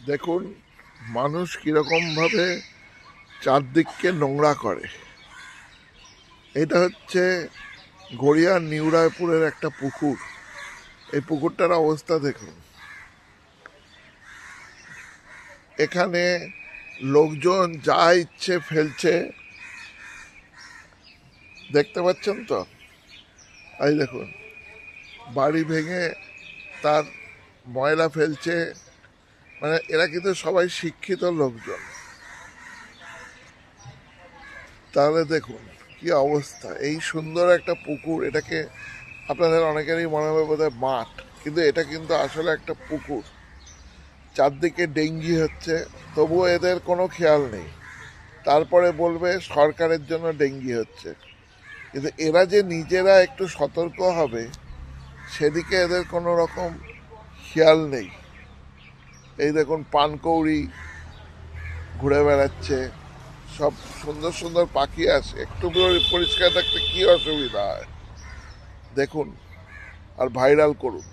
দেখুন মানুষ কীরকমভাবে চারদিককে নোংরা করে। এটা হচ্ছে গড়িয়ার নিউরায়পুরের একটা পুকুর। এই পুকুরটার অবস্থা দেখুন। এখানে লোকজন যা ইচ্ছে ফেলছে, দেখতে পাচ্ছেন তো। এই দেখুন, বাড়ি ভেঙে তার ময়লা ফেলছে। মানে এরা কিন্তু সবাই শিক্ষিত লোকজন। তাহলে দেখুন কি অবস্থা। এই সুন্দর একটা পুকুর, এটাকে আপনাদের অনেকেরই মনে হবে বোধহয় মাঠ, কিন্তু এটা কিন্তু আসলে একটা পুকুর। চারদিকে ডেঙ্গি হচ্ছে, তবুও এদের কোনো খেয়াল নেই। তারপরে বলবে সরকারের জন্য ডেঙ্গি হচ্ছে, কিন্তু এরা যে নিজেরা একটু সতর্ক হবে সেদিকে এদের কোনো রকম খেয়াল নেই। এই দেখুন পানকৌড়ি ঘুরে বেড়াচ্ছে, সব সুন্দর সুন্দর পাখি আসে। একটু পরিষ্কার থাকতে কি অসুবিধা হয় দেখুন, আর ভাইরাল করুন।